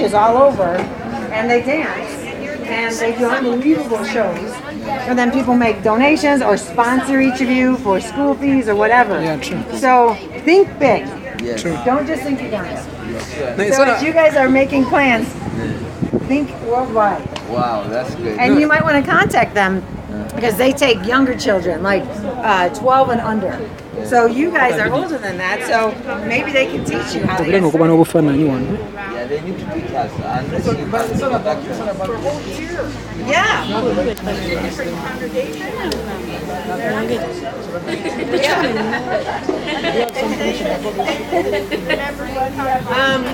is all over, and they dance, and they do unbelievable shows. And then people make donations or sponsor each of you for school fees or whatever. Yeah, true. So think big. Yes. True. Don't just think Uganda. Yes. So as you guys are making plans, think worldwide. Wow, that's good. And you might want to contact them because they take younger children, like 12 and under. So you guys are older than that, so maybe they can teach you how to get started. Yeah, they need to teach us. Unless you can Yeah.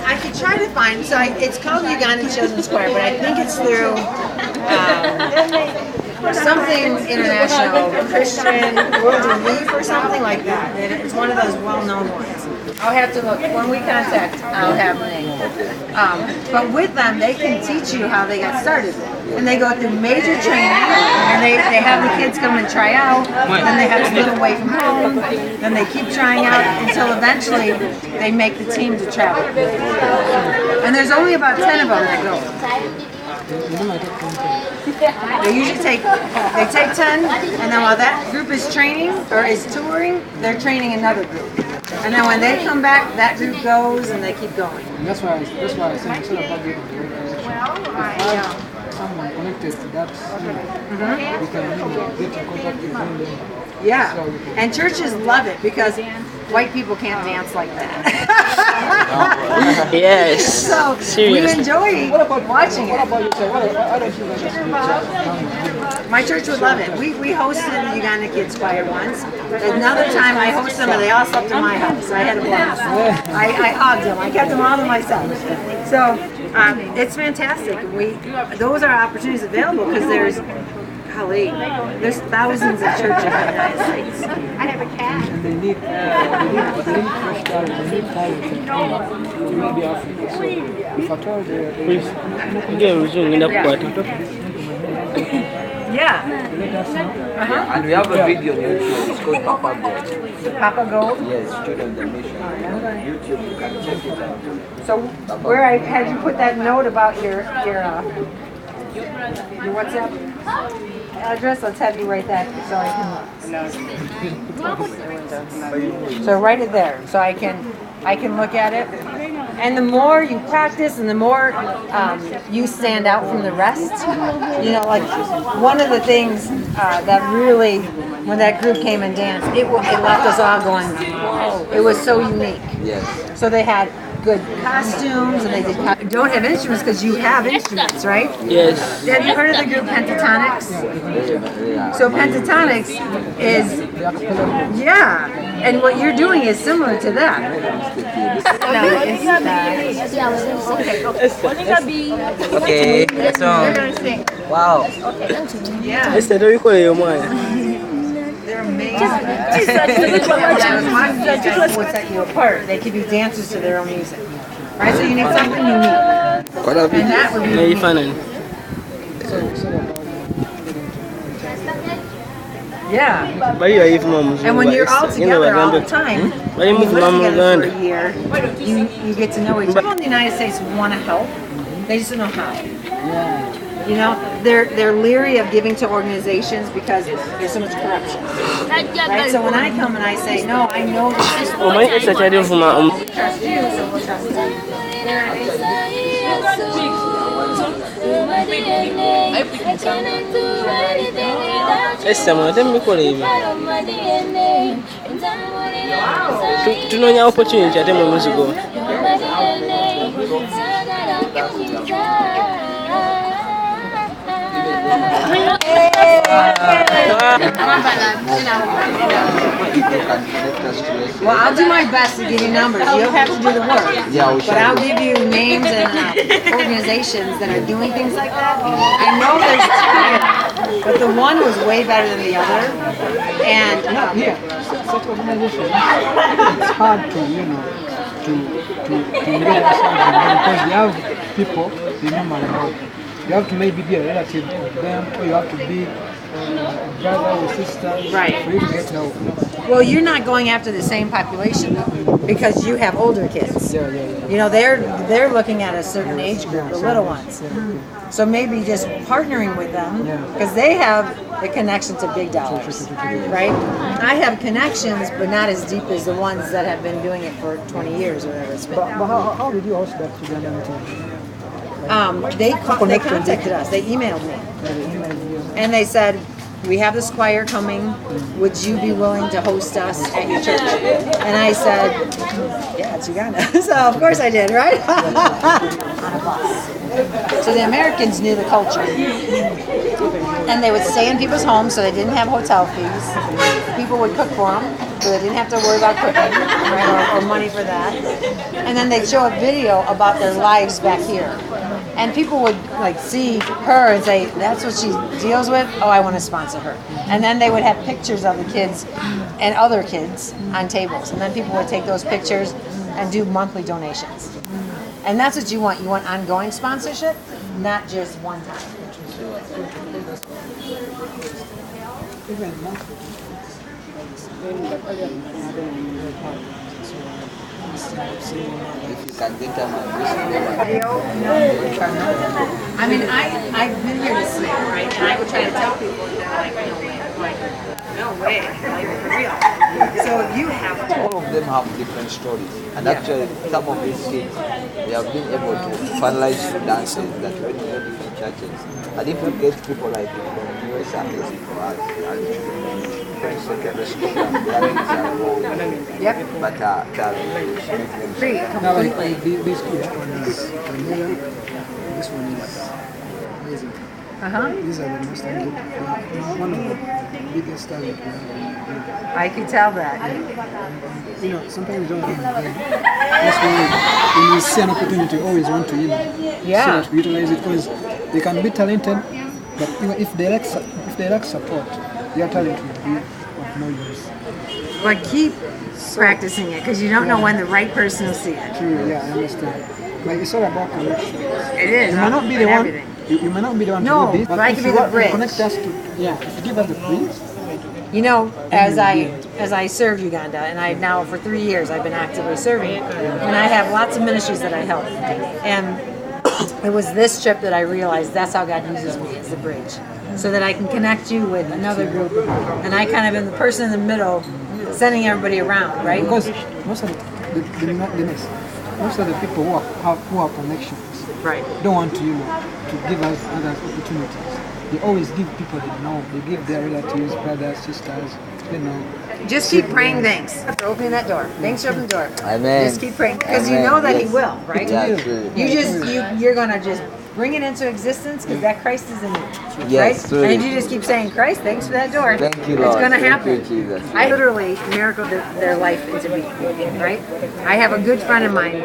I could try to find, so it's called Uganda Children's Choir, but I think it's through something international, Christian World Relief or something like that. It's one of those well-known ones. I'll have to look. When we contact, I'll have the name. But with them, they can teach you how they got started. And they go through major training, and they have the kids come and try out, then they have to live away from home, then they keep trying out until eventually they make the team to travel. And there's only about 10 of them that go. They usually take 10, and then while that group is training or is touring, they're training another group. And then when they come back, that group goes and they keep going. That's why I said instead of having someone connected to that, we can get in contact with them. Yeah, and churches love it because white people can't dance like that. Yes. So Seriously. we enjoy watching it. My church would love it. We hosted the Uganda Kids Choir once. Another time I hosted them and they all slept in my house. I had a blast. I hugged them. I kept them all to myself. So it's fantastic. Those are opportunities available because there's thousands of churches in the United States. I have a cat. And they need fresh talent, they need talent to maybe Africa. So if at all Yeah. let us know. And we have a video on YouTube. It's called Papa Gold. Papa Gold. Yes, Children of the Mission. YouTube, you can check it out. So where I had you put that note about your WhatsApp address, let's have you write that so I can. So write it there so I can look at it. And the more you practice and the more you stand out from the rest, like one of the things that really, when that group came and danced, it left us all going, whoa, it was so unique. Yes. So they had good costumes and they don't have instruments because you have instruments, right? Yes. Have you heard of the group Pentatonics? So Pentatonics is, and what you're doing is similar to that. Okay. So, wow. Yeah. They're amazing. What set you apart? They could be dancers to their own music, right? So you need something unique, and that would be unique. Yeah. And when you're all together all the time, you live together for a year, you get to know each other. People in the United States want to help, they just don't know how. They're leery of giving to organizations because there's so much corruption. Right? So when I come and I say, no, I know this is what we trust you, so we'll trust you. Tunanya opportunity ate mu musigo. Well, I'll do my best to give you numbers. You'll have to do the work. Yeah, but I'll give you names and organizations that are doing things like that. I know there's two, but the one was way better than the other. And Such organization, it's hard to engage ourselves because we have people they normally know. You have to maybe be a relative of them, or you have to be a brother or sister Right. for you to get help. Well, you're not going after the same population though. because you have older kids. Yeah. You know, they're looking at a certain age group, the little ones. So maybe just partnering with them, because they have the connection to big dollars, right? I have connections, but not as deep as the ones that have been doing it for 20 years or whatever it's been. But how did you host that Ugandan team? They contacted us. They emailed me, and they said, "We have this choir coming. Would you be willing to host us at your church?" And I said, "Yeah, it's Uganda." So of course I did, right? On a bus. So the Americans knew the culture, and they would stay in people's homes, so they didn't have hotel fees. People would cook for them, so they didn't have to worry about cooking, right, or money for that. And then they'd show a video about their lives back here. And people would like see her and say, "That's what she deals with. Oh, I want to sponsor her." And then they would have pictures of the kids and other kids on tables, and then people would take those pictures and do monthly donations. And that's what you want. You want ongoing sponsorship, not just one time. If you can get them on this I mean, I've been here to see it, right? And I would try to tell people, and they're like, no way, like, for real. So you have to. all of them have different stories. And actually, some of these kids, they have been able to finalize dances that were in different churches. And if we get people like from US and for us, and friends secondary school, they are involved. Yep. But Free, Now, like completely. this kid on this one is amazing. These are the most one of the biggest talent we have. I can tell that. You know, sometimes you don't have them. That's why when you see an opportunity, you always want to, so that we utilize it, because they can be talented, but if they lack support, their talent will be of no use. But keep practicing it, because you don't know when the right person will see it. True, yeah, I understand. But it's all about connection. It is. You might not be the one. You might not be the one No, to do this, but I if can you be the want to bridge. connect us to, if you give us the bridge. You know, as I serve Uganda, and I now for 3 years I've been actively serving, and I have lots of ministries that I help. And it was this trip that I realized that's how God uses me, as the bridge, so that I can connect you with another group, and I kind of am the person in the middle, sending everybody around, right? Because most of the people who have connections, Right. don't want to to give us other opportunities. They always give people they know. They give their relatives, brothers, sisters, Just keep praying thanks for opening that door. Thanks for opening the door. Amen. Just keep praying, because you Amen. know that He Yes. will, right? Yeah, true. You're gonna just bring it into existence, because that Christ is in you, Yes, right? true. And if you just keep saying, "Christ, thanks for that door," Thank you, Lord. it's gonna Thank happen. you, Jesus. I literally miracled their life into being, right? I have a good friend of mine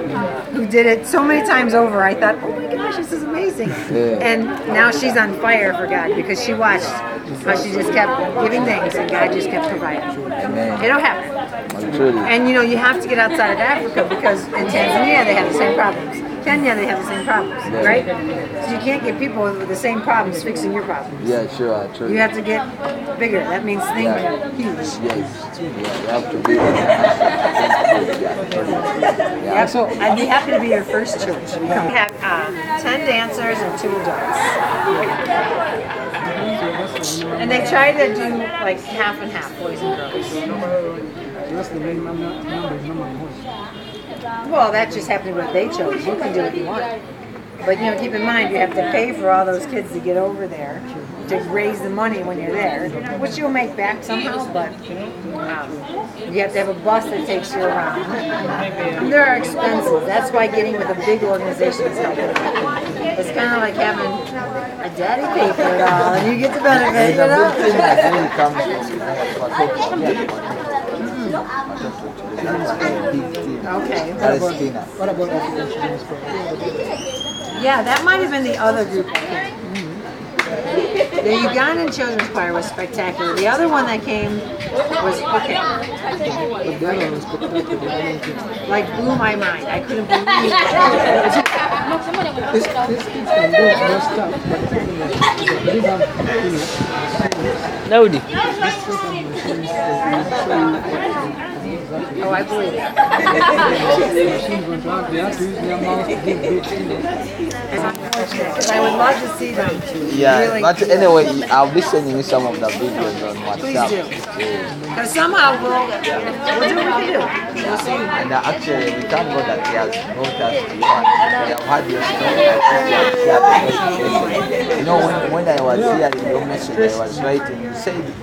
who did it so many times over. I thought, "Oh my gosh, this is amazing!" Yeah. And now she's on fire for God, because she watched how she just kept giving things, and God just kept providing. Amen. It'll happen. Truly. And you have to get outside of Africa, because in Tanzania they have the same problems. Kenya they have the same problems, right? So you can't get people with the same problems fixing your problems. Yeah, sure, true. You have to get bigger. That means think huge. Yes. Yeah, you have to be. Yeah, so I'd be happy to be your first church. We have 10 dancers and 2 adults. And they try to do like half and half, boys and girls. That's the main number. Well, that just happened what they chose. You can do what you want. But keep in mind, you have to pay for all those kids to get over there, to raise the money when you're there, which you'll make back somehow, but you have to have a bus that takes you around. And there are expenses. That's why getting with a big organization is helpful. It's kind of like having a daddy pay for it all, and you get the benefit, The big thing that really comes from Okay. Palestina. What about African Children's Program? Yeah, that might have been the other group that came. The Ugandan Children's Choir was spectacular. The other one that came was okay. But the other one was spectacular. Like blew my mind. I couldn't believe it. These kids can do more stuff, but the problem is they don't have, Naudi. this sort of machines that will show you exactly. Oh, I believe it. Machines going to act, they have to use their mouth to give bits, you know. It's unfortunate because I would love to see them. Yeah, really but feel anyway, I'll be sending you some of the videos on Please WhatsApp. do. Yeah. Because somehow we'll do what we can do. We'll see. And actually, we thank God that He has brought us to you and we have had your story. I think you have shared a great session. You know, when I was hearing your message, I was writing, you said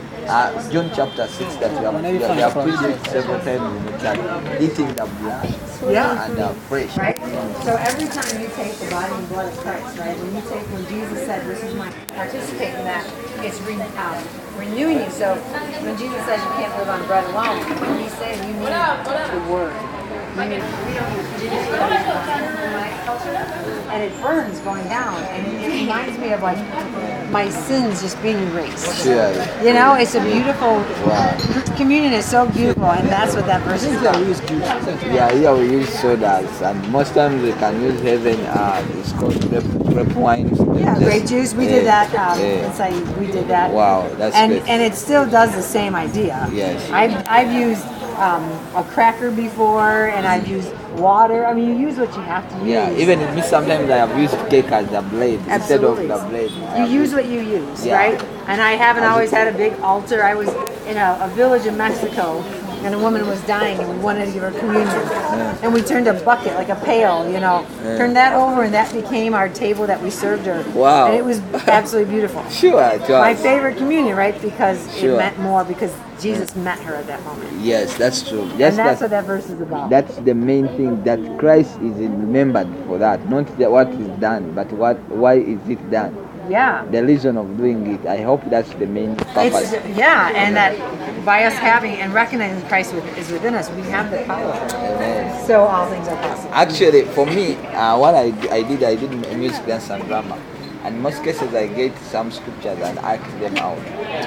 John chapter 6 that we have preached it several times in the church, eating the blood Yeah. and fresh. Right? So every time you take the body and blood of Christ, right? When Jesus said, "This is my," participate in that. It's renewing you. So when Jesus says you can't live on bread alone, He's saying you need the Word. We don't and it burns going down, and it reminds me of like my sins just being erased. Yeah. You know, it's a beautiful. Wow. Communion is so beautiful, and that's what that verse is about. Yeah, here we use sodas, and most times we can use heaven. It's called grape wine. Yeah, grape juice. We did that. yeah. Inside, we did that. Wow, that's and good. and it still does the same idea. Yes. I've used a cracker before, and I've used water. I mean, you use what you have to use. Yeah, even me sometimes I have used cake as the blade Absolutely. instead of the blade. You use what you use, Yeah. right? And I haven't always had a big altar. I was in a village in Mexico, and a woman was dying, and we wanted to give her communion. And we turned a bucket, like a pail, turned that over, and that became our table that we served her. Wow. And it was absolutely beautiful. Sure, it was. My favorite communion, right? Because Sure. it meant more, because Jesus met her at that moment. Yes, that's true. And that's what that verse is about. That's the main thing, that Christ is remembered for that, not what is done, but why is it done? Yeah. The reason of doing it. I hope that's the main purpose. And that by us having and recognizing Christ is within us, we have the power. Amen. So all things are possible. Actually, for me, what I did music, dance, and drama. And in most cases, I get some scriptures and act them out.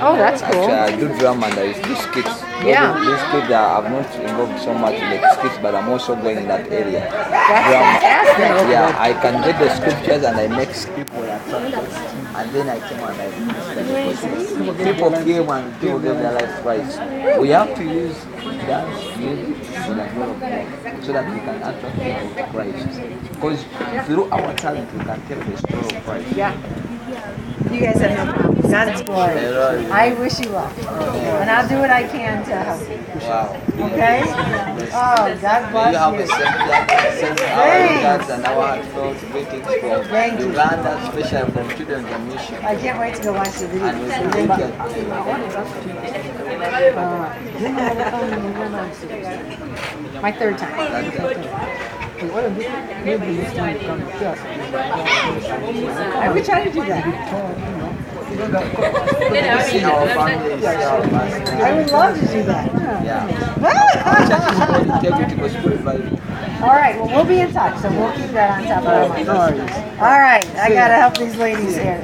Oh, that's cool. Actually, I do drama and I do skits. Yeah. These skits, I'm not involved so much in the skits, but I'm also going in that area. That's Drama. fantastic. Yeah, I can get the scriptures and I make script for attractions. And then I come and I minister. People came and people gave their life Christ. We have to use dance, music, and the word of God so that we can attract people to Christ. Because through our talent, we can tell the story of Christ. Yeah. You guys have no problem. God is glory. I wish you luck. And I'll do what I can to help you. Wow. Okay? Oh, God bless You have you. a sense our regards and our heartfelt greetings from Thank you. Uganda, especially from Children's Mission. I can't wait to go watch the video. And we think that My third time. What if maybe this time you come to us? I would try to do that. see our family is I would love to do that. yeah. Church is called Integrity Gospel Revival. All right, well, we'll be in touch, so we'll keep that on top of our mind. All right, I got to help these ladies here.